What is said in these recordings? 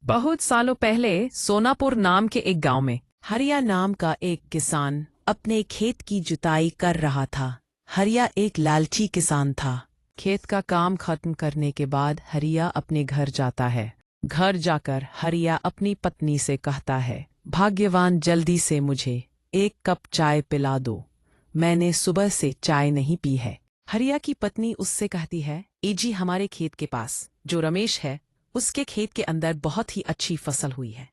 बहुत सालों पहले सोनापुर नाम के एक गांव में हरिया नाम का एक किसान अपने खेत की जुताई कर रहा था। हरिया एक लालची किसान था। खेत का काम खत्म करने के बाद हरिया अपने घर जाता है। घर जाकर हरिया अपनी पत्नी से कहता है, भाग्यवान, जल्दी से मुझे एक कप चाय पिला दो, मैंने सुबह से चाय नहीं पी है। हरिया की पत्नी उससे कहती है, ए जी, हमारे खेत के पास जो रमेश है, उसके खेत के अंदर बहुत ही अच्छी फसल हुई है।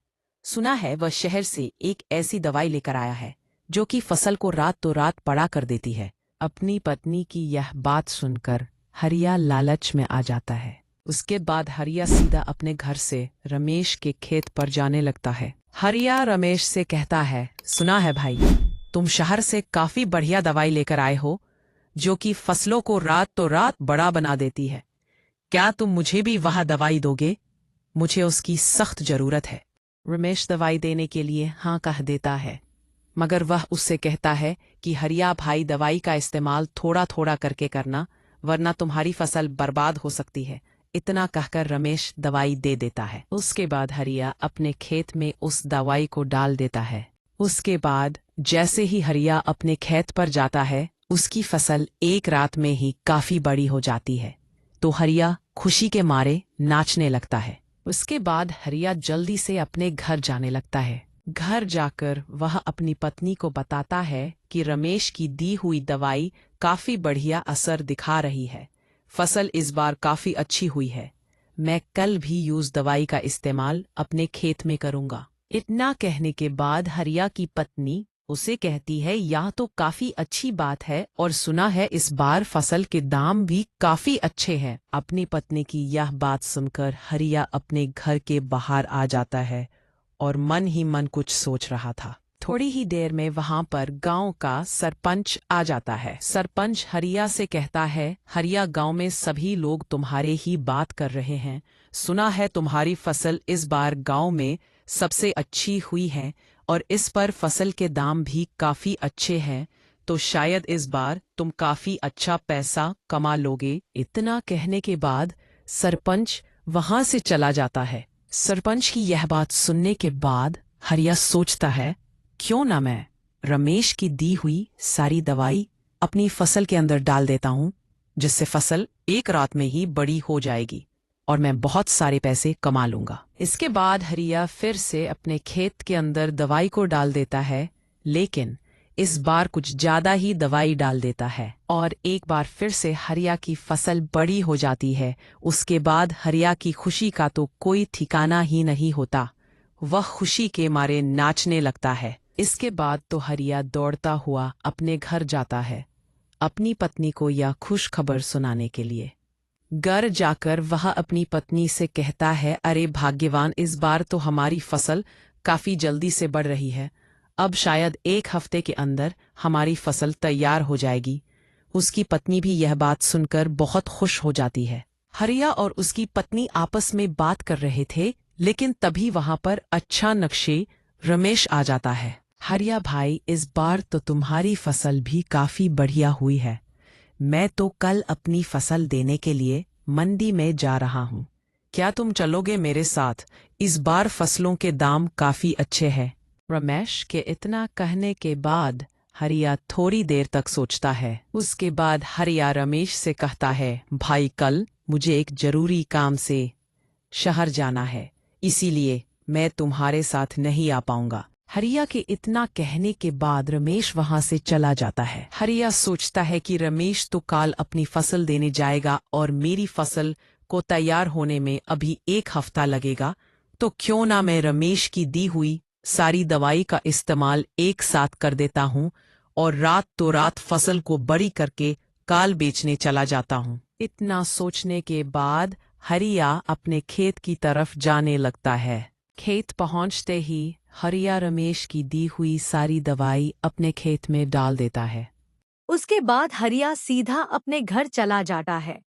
सुना है वह शहर से एक ऐसी दवाई लेकर आया है जो कि फसल को रातों रात बड़ा कर देती है। अपनी पत्नी की यह बात सुनकर हरिया लालच में आ जाता है। उसके बाद हरिया सीधा अपने घर से रमेश के खेत पर जाने लगता है। हरिया रमेश से कहता है, सुना है भाई, तुम शहर से काफी बढ़िया दवाई लेकर आए हो जो कि फसलों को रातों रात बड़ा बना देती है। क्या तुम मुझे भी वह दवाई दोगे? मुझे उसकी सख्त जरूरत है। रमेश दवाई देने के लिए हाँ कह देता है, मगर वह उससे कहता है कि हरिया भाई, दवाई का इस्तेमाल थोड़ा थोड़ा करके करना, वरना तुम्हारी फसल बर्बाद हो सकती है। इतना कहकर रमेश दवाई दे देता है। उसके बाद हरिया अपने खेत में उस दवाई को डाल देता है। उसके बाद जैसे ही हरिया अपने खेत पर जाता है, उसकी फसल एक रात में ही काफी बड़ी हो जाती है। तो हरिया खुशी के मारे नाचने लगता है। उसके बाद हरिया जल्दी से अपने घर जाने लगता है। घर जाकर वह अपनी पत्नी को बताता है कि रमेश की दी हुई दवाई काफी बढ़िया असर दिखा रही है। फसल इस बार काफी अच्छी हुई है। मैं कल भी उस दवाई का इस्तेमाल अपने खेत में करूंगा। इतना कहने के बाद हरिया की पत्नी उसे कहती है, यह तो काफी अच्छी बात है और सुना है इस बार फसल के दाम भी काफी अच्छे हैं। अपनी पत्नी की यह बात सुनकर हरिया अपने घर के बाहर आ जाता है और मन ही मन कुछ सोच रहा था। थोड़ी ही देर में वहां पर गांव का सरपंच आ जाता है। सरपंच हरिया से कहता है, हरिया, गांव में सभी लोग तुम्हारे ही बात कर रहे हैं। सुना है तुम्हारी फसल इस बार गांव में सबसे अच्छी हुई है और इस पर फसल के दाम भी काफी अच्छे हैं, तो शायद इस बार तुम काफी अच्छा पैसा कमा लोगे। इतना कहने के बाद सरपंच वहां से चला जाता है। सरपंच की यह बात सुनने के बाद हरिया सोचता है, क्यों ना मैं रमेश की दी हुई सारी दवाई अपनी फसल के अंदर डाल देता हूं, जिससे फसल एक रात में ही बड़ी हो जाएगी और मैं बहुत सारे पैसे कमा लूंगा। इसके बाद हरिया फिर से अपने खेत के अंदर दवाई को डाल देता है, लेकिन इस बार कुछ ज्यादा ही दवाई डाल देता है और एक बार फिर से हरिया की फसल बड़ी हो जाती है। उसके बाद हरिया की खुशी का तो कोई ठिकाना ही नहीं होता। वह खुशी के मारे नाचने लगता है। इसके बाद तो हरिया दौड़ता हुआ अपने घर जाता है, अपनी पत्नी को यह खुश खबर सुनाने के लिए। घर जाकर वह अपनी पत्नी से कहता है, अरे भाग्यवान, इस बार तो हमारी फसल काफी जल्दी से बढ़ रही है। अब शायद एक हफ्ते के अंदर हमारी फसल तैयार हो जाएगी। उसकी पत्नी भी यह बात सुनकर बहुत खुश हो जाती है। हरिया और उसकी पत्नी आपस में बात कर रहे थे, लेकिन तभी वहां पर अच्छा नक्शे रमेश आ जाता है। हरिया भाई, इस बार तो तुम्हारी फसल भी काफी बढ़िया हुई है। मैं तो कल अपनी फसल देने के लिए मंडी में जा रहा हूँ। क्या तुम चलोगे मेरे साथ? इस बार फसलों के दाम काफी अच्छे हैं। रमेश के इतना कहने के बाद हरिया थोड़ी देर तक सोचता है। उसके बाद हरिया रमेश से कहता है, भाई, कल मुझे एक जरूरी काम से शहर जाना है, इसीलिए मैं तुम्हारे साथ नहीं आ पाऊंगा। हरिया के इतना कहने के बाद रमेश वहां से चला जाता है। हरिया सोचता है कि रमेश तो कल अपनी फसल देने जाएगा और मेरी फसल को तैयार होने में अभी एक हफ्ता लगेगा, तो क्यों ना मैं रमेश की दी हुई सारी दवाई का इस्तेमाल एक साथ कर देता हूँ और रात तो रात फसल को बड़ी करके काल बेचने चला जाता हूँ। इतना सोचने के बाद हरिया अपने खेत की तरफ जाने लगता है। खेत पहुंचते ही हरिया रमेश की दी हुई सारी दवाई अपने खेत में डाल देता है। उसके बाद हरिया सीधा अपने घर चला जाता है।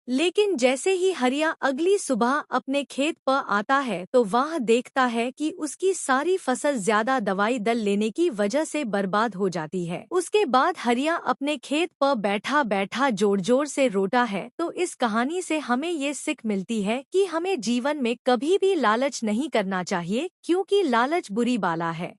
लेकिन जैसे ही हरिया अगली सुबह अपने खेत पर आता है तो वह देखता है कि उसकी सारी फसल ज्यादा दवाई दल लेने की वजह से बर्बाद हो जाती है। उसके बाद हरिया अपने खेत पर बैठा बैठा जोर जोर से रोता है। तो इस कहानी से हमें ये सीख मिलती है कि हमें जीवन में कभी भी लालच नहीं करना चाहिए, क्योंकि लालच बुरी बाला है।